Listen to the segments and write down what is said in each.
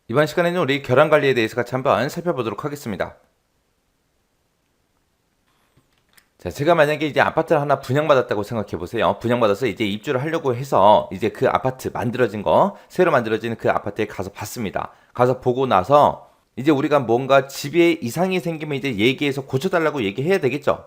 이번 시간에는 우리 결함 관리에 대해서 같이 한번 살펴보도록 하겠습니다. 자, 제가 만약에 이제 아파트를 하나 분양받았다고 생각해 보세요. 분양받아서 이제 입주를 하려고 해서 이제 그 아파트 만들어진 거, 새로 만들어진 그 아파트에 가서 봤습니다. 가서 보고 나서 이제 우리가 뭔가 집에 이상이 생기면 이제 얘기해서 고쳐달라고 얘기해야 되겠죠.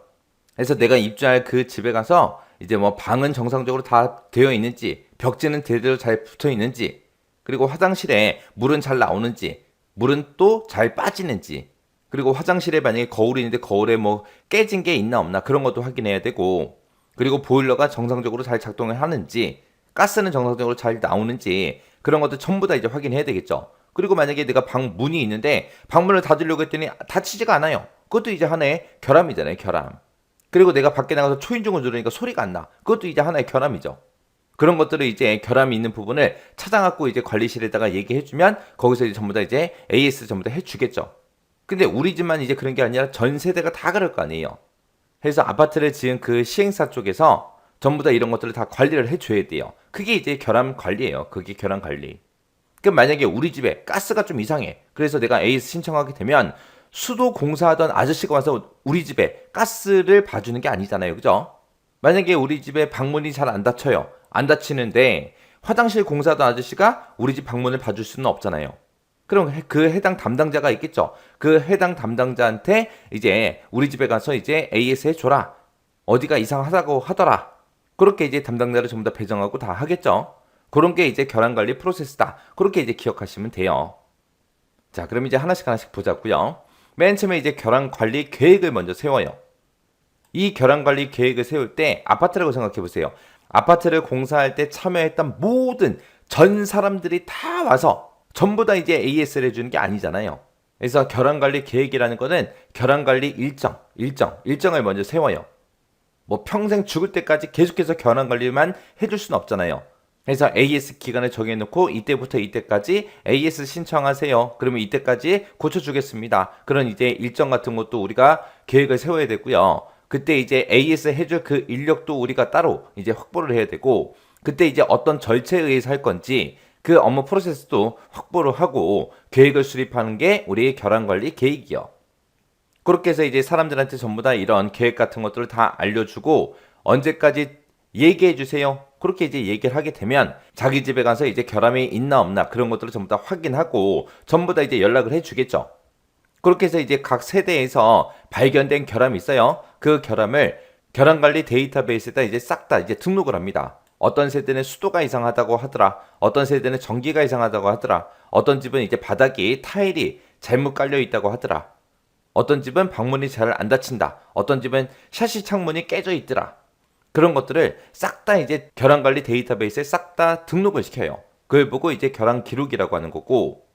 그래서 내가 입주할 그 집에 가서 이제 뭐 방은 정상적으로 다 되어 있는지, 벽지는 제대로 잘 붙어 있는지, 그리고 화장실에 물은 잘 나오는지, 물은 또 잘 빠지는지, 그리고 화장실에 만약에 거울이 있는데 거울에 뭐 깨진 게 있나 없나 그런 것도 확인해야 되고, 그리고 보일러가 정상적으로 잘 작동을 하는지, 가스는 정상적으로 잘 나오는지 그런 것도 전부 다 이제 확인해야 되겠죠. 그리고 만약에 내가 방 문이 있는데 방문을 닫으려고 했더니 닫히지가 않아요. 그것도 이제 하나의 결함이잖아요, 결함. 그리고 내가 밖에 나가서 초인종을 누르니까 소리가 안 나. 그것도 이제 하나의 결함이죠. 그런 것들을 이제 결함이 있는 부분을 찾아갖고 이제 관리실에다가 얘기해주면 거기서 이제 전부 다 이제 AS 전부 다 해주겠죠. 근데 우리 집만 이제 그런 게 아니라 전 세대가 다 그럴 거 아니에요. 그래서 아파트를 지은 그 시행사 쪽에서 전부 다 이런 것들을 다 관리를 해줘야 돼요. 그게 이제 결함 관리예요. 그게 결함 관리. 그럼 만약에 우리 집에 가스가 좀 이상해. 그래서 내가 AS 신청하게 되면 수도 공사하던 아저씨가 와서 우리 집에 가스를 봐주는 게 아니잖아요. 그죠? 만약에 우리 집에 방문이 잘 안 닫혀요. 안 닫히는데 화장실 공사하던 아저씨가 우리 집 방문을 봐줄 수는 없잖아요. 그럼 그 해당 담당자가 있겠죠. 그 해당 담당자한테 이제 우리 집에 가서 이제 AS 해줘라. 어디가 이상하다고 하더라. 그렇게 이제 담당자를 전부 다 배정하고 다 하겠죠. 그런 게 이제 결함관리 프로세스다. 그렇게 이제 기억하시면 돼요. 자, 그럼 이제 하나씩 하나씩 보자고요. 맨 처음에 이제 결함관리 계획을 먼저 세워요. 이 결함관리 계획을 세울 때 아파트라고 생각해 보세요. 아파트를 공사할 때 참여했던 모든 전 사람들이 다 와서 전부 다 이제 AS를 해주는 게 아니잖아요. 그래서 결함관리 계획이라는 거는 결함관리 일정을 먼저 세워요. 뭐 평생 죽을 때까지 계속해서 결함관리만 해줄 수는 없잖아요. 그래서 AS 기간을 정해놓고 이때부터 이때까지 AS 신청하세요. 그러면 이때까지 고쳐주겠습니다. 그런 이제 일정 같은 것도 우리가 계획을 세워야 되고요. 그때 이제 AS 해줄 그 인력도 우리가 따로 이제 확보를 해야 되고, 그때 이제 어떤 절차에 의해서 할 건지 그 업무 프로세스도 확보를 하고 계획을 수립하는 게 우리의 결함관리 계획이요. 그렇게 해서 이제 사람들한테 전부 다 이런 계획 같은 것들을 다 알려주고 언제까지 얘기해 주세요. 그렇게 이제 얘기를 하게 되면 자기 집에 가서 이제 결함이 있나 없나 그런 것들을 전부 다 확인하고 전부 다 이제 연락을 해 주겠죠. 그렇게 해서 이제 각 세대에서 발견된 결함이 있어요. 그 결함을 결함관리 데이터베이스에다 이제 싹 다 이제 등록을 합니다. 어떤 세대는 수도가 이상하다고 하더라. 어떤 세대는 전기가 이상하다고 하더라. 어떤 집은 이제 바닥이 타일이 잘못 깔려 있다고 하더라. 어떤 집은 방문이 잘 안 닫힌다. 어떤 집은 샤시 창문이 깨져 있더라. 그런 것들을 싹 다 이제 결함관리 데이터베이스에 싹 다 등록을 시켜요. 그걸 보고 이제 결함 기록이라고 하는 거고,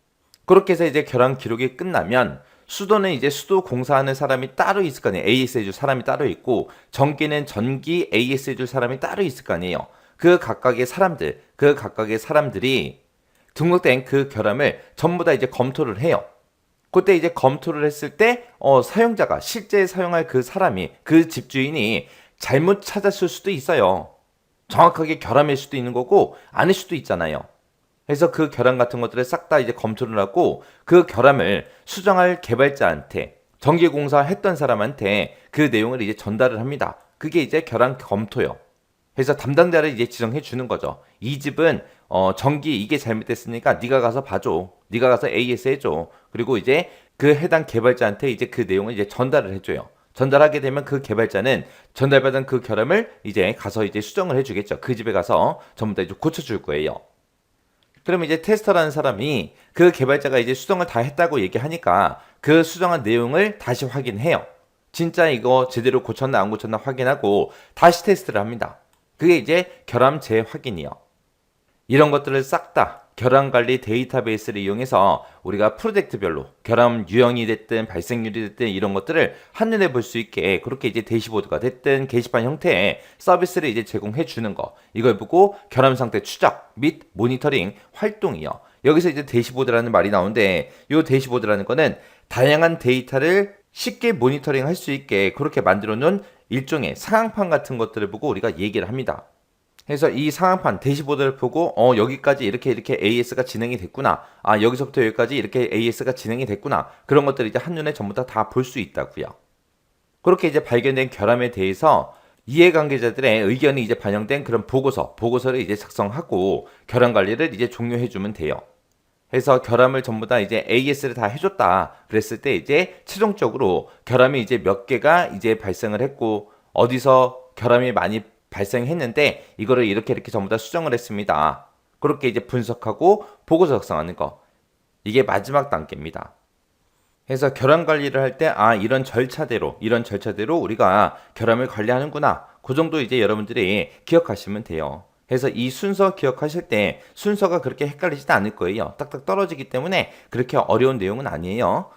그렇게 해서 이제 결함 기록이 끝나면 수도는 이제 수도 공사하는 사람이 따로 있을 거 아니에요. AS 해줄 사람이 따로 있고, 전기는 전기 AS 해줄 사람이 따로 있을 거 아니에요. 그 각각의 사람들이 등록된 그 결함을 전부 다 이제 검토를 해요. 그때 이제 검토를 했을 때 사용자가 실제 사용할 그 사람이 그 집주인이 잘못 찾았을 수도 있어요. 정확하게 결함일 수도 있는 거고 아닐 수도 있잖아요. 그래서 그 결함 같은 것들을 싹 다 이제 검토를 하고 그 결함을 수정할 개발자한테 전기공사 했던 사람한테 그 내용을 이제 전달을 합니다. 그게 이제 결함 검토요. 그래서 담당자를 이제 지정해 주는 거죠. 이 집은 전기 이게 잘못됐으니까 네가 가서 봐줘. 네가 가서 AS 해줘. 그리고 이제 그 해당 개발자한테 이제 그 내용을 이제 전달을 해줘요. 전달하게 되면 그 개발자는 전달받은 그 결함을 이제 가서 이제 수정을 해주겠죠. 그 집에 가서 전부 다 이제 고쳐줄 거예요. 그럼 이제 테스터라는 사람이 그 개발자가 이제 수정을 다 했다고 얘기하니까 그 수정한 내용을 다시 확인해요. 진짜 이거 제대로 고쳤나 안 고쳤나 확인하고 다시 테스트를 합니다. 그게 이제 결함 재확인이요. 이런 것들을 싹 다 결함관리 데이터베이스를 이용해서 우리가 프로젝트별로 결함 유형이 됐든 발생률이 됐든 이런 것들을 한눈에 볼 수 있게 그렇게 이제 대시보드가 됐든 게시판 형태의 서비스를 이제 제공해 주는 거, 이걸 보고 결함 상태 추적 및 모니터링 활동이요. 여기서 이제 대시보드라는 말이 나오는데 이 대시보드라는 거는 다양한 데이터를 쉽게 모니터링 할 수 있게 그렇게 만들어 놓은 일종의 상황판 같은 것들을 보고 우리가 얘기를 합니다. 해서 이 상황판 대시보드를 보고 여기까지 이렇게 AS가 진행이 됐구나. 아, 여기서부터 여기까지 이렇게 AS가 진행이 됐구나. 그런 것들을 이제 한눈에 전부 다 볼 수 있다고요. 그렇게 이제 발견된 결함에 대해서 이해관계자들의 의견이 이제 반영된 그런 보고서를 이제 작성하고 결함 관리를 이제 종료해 주면 돼요. 해서 결함을 전부 다 이제 AS를 다 해줬다. 그랬을 때 이제 최종적으로 결함이 이제 몇 개가 이제 발생을 했고 어디서 결함이 많이 발생했는데 이거를 이렇게 전부 다 수정을 했습니다. 그렇게 이제 분석하고 보고서 작성하는 거. 이게 마지막 단계입니다. 해서 결함 관리를 할 때 이런 절차대로 우리가 결함을 관리하는구나. 그 정도 이제 여러분들이 기억하시면 돼요. 해서 이 순서 기억하실 때 순서가 그렇게 헷갈리지도 않을 거예요. 딱딱 떨어지기 때문에 그렇게 어려운 내용은 아니에요.